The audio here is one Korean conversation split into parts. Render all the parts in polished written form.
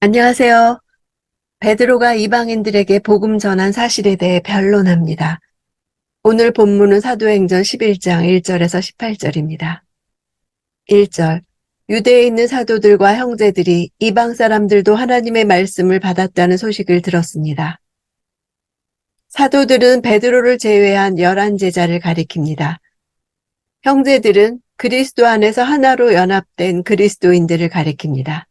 안녕하세요. 베드로가 이방인들에게 복음 전한 사실에 대해 변론합니다. 오늘 본문은 사도행전 11장 1절에서 18절입니다. 1절. 유대에 있는 사도들과 형제들이 이방 사람들도 하나님의 말씀을 받았다는 소식을 들었습니다. 사도들은 베드로를 제외한 11제자를 가리킵니다. 형제들은 그리스도 안에서 하나로 연합된 그리스도인들을 가리킵니다.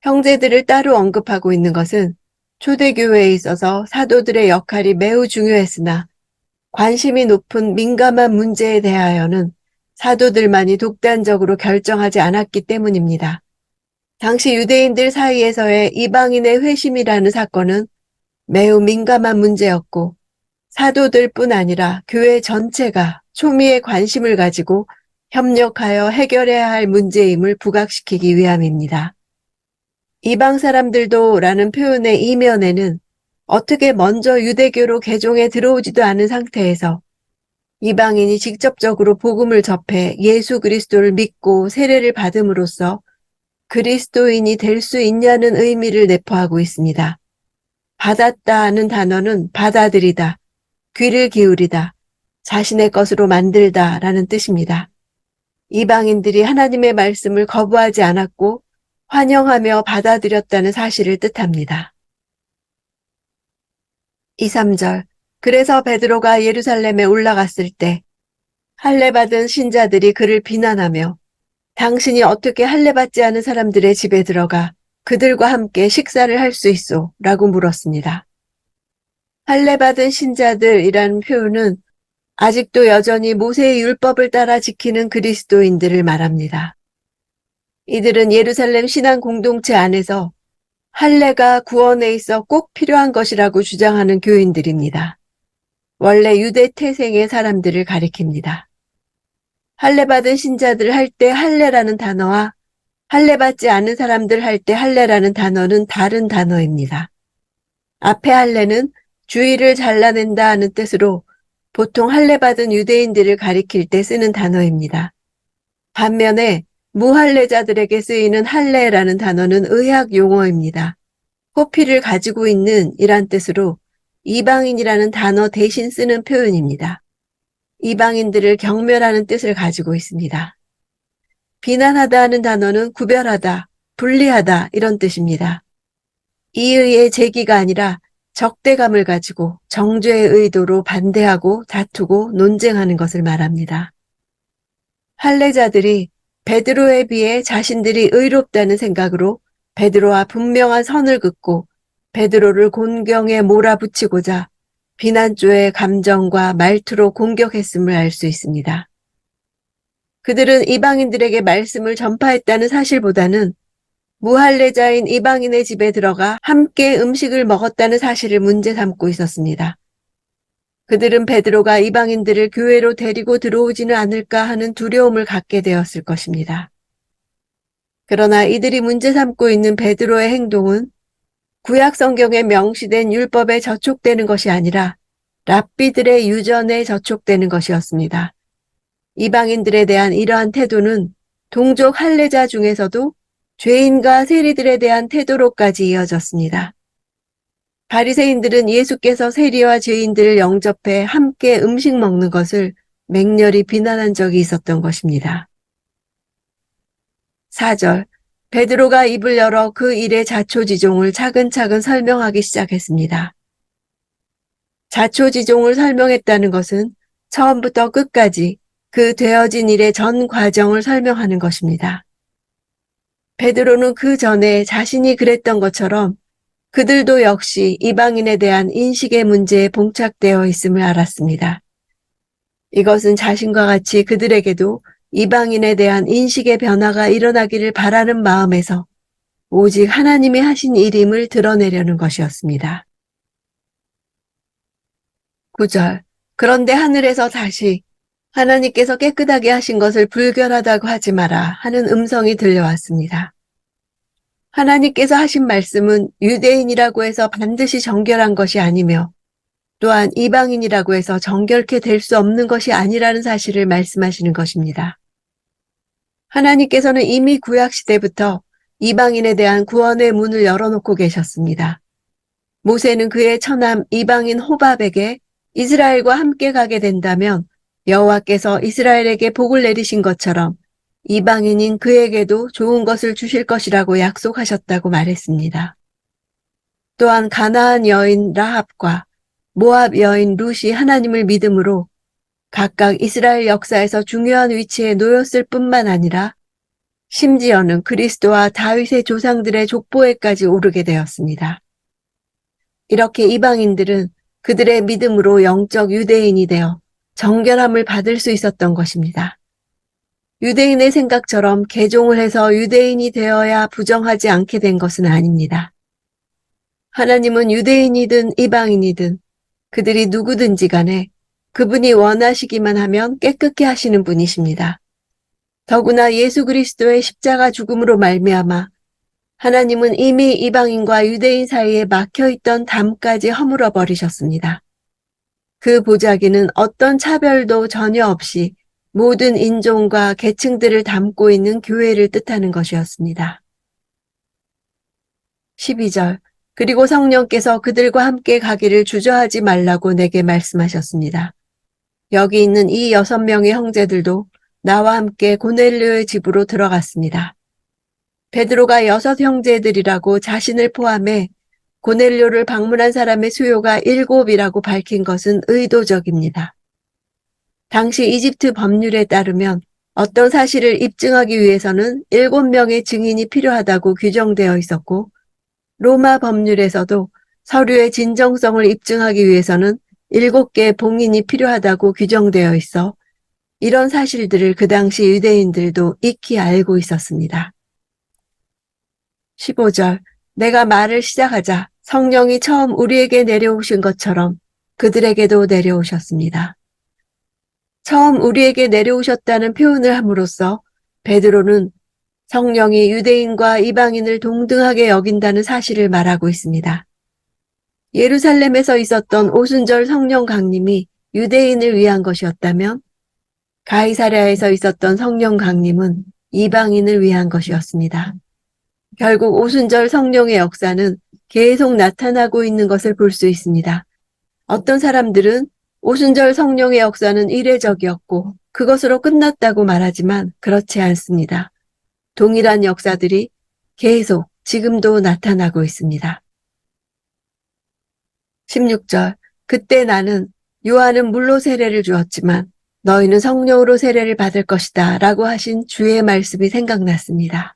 형제들을 따로 언급하고 있는 것은 초대교회에 있어서 사도들의 역할이 매우 중요했으나 관심이 높은 민감한 문제에 대하여는 사도들만이 독단적으로 결정하지 않았기 때문입니다. 당시 유대인들 사이에서의 이방인의 회심이라는 사건은 매우 민감한 문제였고 사도들뿐 아니라 교회 전체가 초미의 관심을 가지고 협력하여 해결해야 할 문제임을 부각시키기 위함입니다. 이방 사람들도 라는 표현의 이면에는 어떻게 먼저 유대교로 개종에 들어오지도 않은 상태에서 이방인이 직접적으로 복음을 접해 예수 그리스도를 믿고 세례를 받음으로써 그리스도인이 될 수 있냐는 의미를 내포하고 있습니다. 받았다는 단어는 받아들이다, 귀를 기울이다, 자신의 것으로 만들다 라는 뜻입니다. 이방인들이 하나님의 말씀을 거부하지 않았고 환영하며 받아들였다는 사실을 뜻합니다. 2, 3절. 그래서 베드로가 예루살렘에 올라갔을 때 할례받은 신자들이 그를 비난하며 당신이 어떻게 할례받지 않은 사람들의 집에 들어가 그들과 함께 식사를 할 수 있소? 라고 물었습니다. 할례받은 신자들이라는 표현은 아직도 여전히 모세의 율법을 따라 지키는 그리스도인들을 말합니다. 이들은 예루살렘 신앙 공동체 안에서 할례가 구원에 있어 꼭 필요한 것이라고 주장하는 교인들입니다. 원래 유대 태생의 사람들을 가리킵니다. 할례받은 신자들 할 때 할례라는 단어와 할례받지 않은 사람들 할 때 할례라는 단어는 다른 단어입니다. 앞에 할례는 주의를 잘라낸다 하는 뜻으로 보통 할례받은 유대인들을 가리킬 때 쓰는 단어입니다. 반면에 무할례자들에게 쓰이는 할례라는 단어는 의학 용어입니다. 호피를 가지고 있는 이란 뜻으로 이방인이라는 단어 대신 쓰는 표현입니다. 이방인들을 경멸하는 뜻을 가지고 있습니다. 비난하다 하는 단어는 구별하다, 분리하다 이런 뜻입니다. 이의의 제기가 아니라 적대감을 가지고 정죄의 의도로 반대하고 다투고 논쟁하는 것을 말합니다. 할례자들이 베드로에 비해 자신들이 의롭다는 생각으로 베드로와 분명한 선을 긋고 베드로를 곤경에 몰아붙이고자 비난조의 감정과 말투로 공격했음을 알 수 있습니다. 그들은 이방인들에게 말씀을 전파했다는 사실보다는 무할례자인 이방인의 집에 들어가 함께 음식을 먹었다는 사실을 문제 삼고 있었습니다. 그들은 베드로가 이방인들을 교회로 데리고 들어오지는 않을까 하는 두려움을 갖게 되었을 것입니다. 그러나 이들이 문제 삼고 있는 베드로의 행동은 구약 성경에 명시된 율법에 저촉되는 것이 아니라 랍비들의 유전에 저촉되는 것이었습니다. 이방인들에 대한 이러한 태도는 동족 할례자 중에서도 죄인과 세리들에 대한 태도로까지 이어졌습니다. 바리새인들은 예수께서 세리와 죄인들을 영접해 함께 음식 먹는 것을 맹렬히 비난한 적이 있었던 것입니다. 4절. 베드로가 입을 열어 그 일의 자초지종을 차근차근 설명하기 시작했습니다. 자초지종을 설명했다는 것은 처음부터 끝까지 그 되어진 일의 전 과정을 설명하는 것입니다. 베드로는 그 전에 자신이 그랬던 것처럼 그들도 역시 이방인에 대한 인식의 문제에 봉착되어 있음을 알았습니다. 이것은 자신과 같이 그들에게도 이방인에 대한 인식의 변화가 일어나기를 바라는 마음에서 오직 하나님이 하신 일임을 드러내려는 것이었습니다. 9절. 그런데 하늘에서 다시 하나님께서 깨끗하게 하신 것을 불결하다고 하지 마라 하는 음성이 들려왔습니다. 하나님께서 하신 말씀은 유대인이라고 해서 반드시 정결한 것이 아니며 또한 이방인이라고 해서 정결케 될 수 없는 것이 아니라는 사실을 말씀하시는 것입니다. 하나님께서는 이미 구약 시대부터 이방인에 대한 구원의 문을 열어놓고 계셨습니다. 모세는 그의 처남 이방인 호밥에게 이스라엘과 함께 가게 된다면 여호와께서 이스라엘에게 복을 내리신 것처럼 이방인인 그에게도 좋은 것을 주실 것이라고 약속하셨다고 말했습니다. 또한 가나안 여인 라합과 모압 여인 룻이 하나님을 믿음으로 각각 이스라엘 역사에서 중요한 위치에 놓였을 뿐만 아니라 심지어는 그리스도와 다윗의 조상들의 족보에까지 오르게 되었습니다. 이렇게 이방인들은 그들의 믿음으로 영적 유대인이 되어 정결함을 받을 수 있었던 것입니다. 유대인의 생각처럼 개종을 해서 유대인이 되어야 부정하지 않게 된 것은 아닙니다. 하나님은 유대인이든 이방인이든 그들이 누구든지 간에 그분이 원하시기만 하면 깨끗게 하시는 분이십니다. 더구나 예수 그리스도의 십자가 죽음으로 말미암아 하나님은 이미 이방인과 유대인 사이에 막혀있던 담까지 허물어 버리셨습니다. 그 보자기는 어떤 차별도 전혀 없이 모든 인종과 계층들을 담고 있는 교회를 뜻하는 것이었습니다. 12절 그리고 성령께서 그들과 함께 가기를 주저하지 말라고 내게 말씀하셨습니다. 여기 있는 이 6명의 형제들도 나와 함께 고넬료의 집으로 들어갔습니다. 베드로가 6 형제들이라고 자신을 포함해 고넬료를 방문한 사람의 수요가 7이라고 밝힌 것은 의도적입니다. 당시 이집트 법률에 따르면 어떤 사실을 입증하기 위해서는 7명의 증인이 필요하다고 규정되어 있었고 로마 법률에서도 서류의 진정성을 입증하기 위해서는 7개의 봉인이 필요하다고 규정되어 있어 이런 사실들을 그 당시 유대인들도 익히 알고 있었습니다. 15절 내가 말을 시작하자 성령이 처음 우리에게 내려오신 것처럼 그들에게도 내려오셨습니다. 처음 우리에게 내려오셨다는 표현을 함으로써 베드로는 성령이 유대인과 이방인을 동등하게 여긴다는 사실을 말하고 있습니다. 예루살렘에서 있었던 오순절 성령 강림이 유대인을 위한 것이었다면 가이사랴에서 있었던 성령 강림은 이방인을 위한 것이었습니다. 결국 오순절 성령의 역사는 계속 나타나고 있는 것을 볼 수 있습니다. 어떤 사람들은 오순절 성령의 역사는 이례적이었고 그것으로 끝났다고 말하지만 그렇지 않습니다. 동일한 역사들이 계속 지금도 나타나고 있습니다. 16절 그때 나는 요한은 물로 세례를 주었지만 너희는 성령으로 세례를 받을 것이다 라고 하신 주의 말씀이 생각났습니다.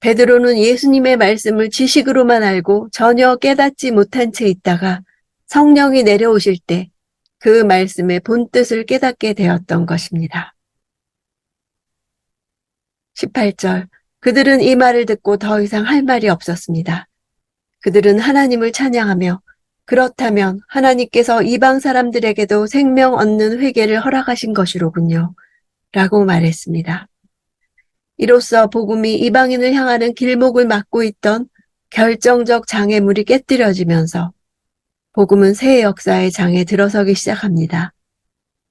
베드로는 예수님의 말씀을 지식으로만 알고 전혀 깨닫지 못한 채 있다가 성령이 내려오실 때 그 말씀의 본뜻을 깨닫게 되었던 것입니다. 18절 그들은 이 말을 듣고 더 이상 할 말이 없었습니다. 그들은 하나님을 찬양하며 그렇다면 하나님께서 이방 사람들에게도 생명 얻는 회개를 허락하신 것이로군요. 라고 말했습니다. 이로써 복음이 이방인을 향하는 길목을 막고 있던 결정적 장애물이 깨뜨려지면서 복음은 새 역사의 장에 들어서기 시작합니다.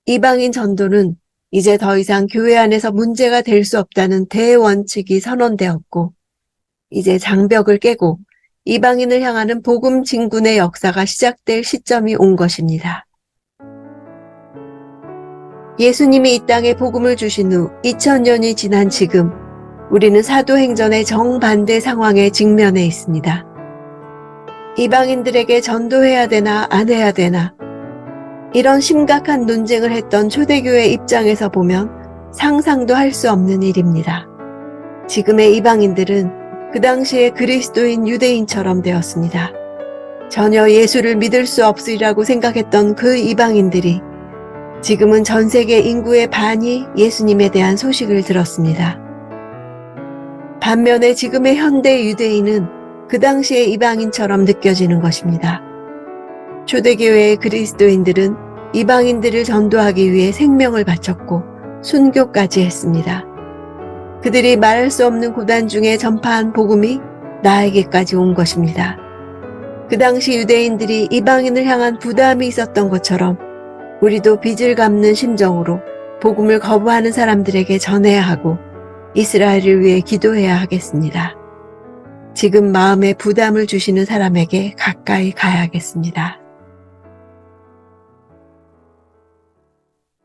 이방인 전도는 이제 더 이상 교회 안에서 문제가 될 수 없다는 대원칙이 선언되었고 이제 장벽을 깨고 이방인을 향하는 복음 진군의 역사가 시작될 시점이 온 것입니다. 예수님이 이 땅에 복음을 주신 후 2000년이 지난 지금 우리는 사도행전의 정반대 상황에 직면해 있습니다. 이방인들에게 전도해야 되나 안 해야 되나 이런 심각한 논쟁을 했던 초대교회 입장에서 보면 상상도 할 수 없는 일입니다. 지금의 이방인들은 그 당시에 그리스도인 유대인처럼 되었습니다. 전혀 예수를 믿을 수 없으리라고 생각했던 그 이방인들이 지금은 전 세계 인구의 반이 예수님에 대한 소식을 들었습니다. 반면에 지금의 현대 유대인은 그 당시의 이방인처럼 느껴지는 것입니다. 초대교회의 그리스도인들은 이방인들을 전도하기 위해 생명을 바쳤고 순교까지 했습니다. 그들이 말할 수 없는 고난 중에 전파한 복음이 나에게까지 온 것입니다. 그 당시 유대인들이 이방인을 향한 부담이 있었던 것처럼 우리도 빚을 갚는 심정으로 복음을 거부하는 사람들에게 전해야 하고 이스라엘을 위해 기도해야 하겠습니다. 지금 마음에 부담을 주시는 사람에게 가까이 가야겠습니다.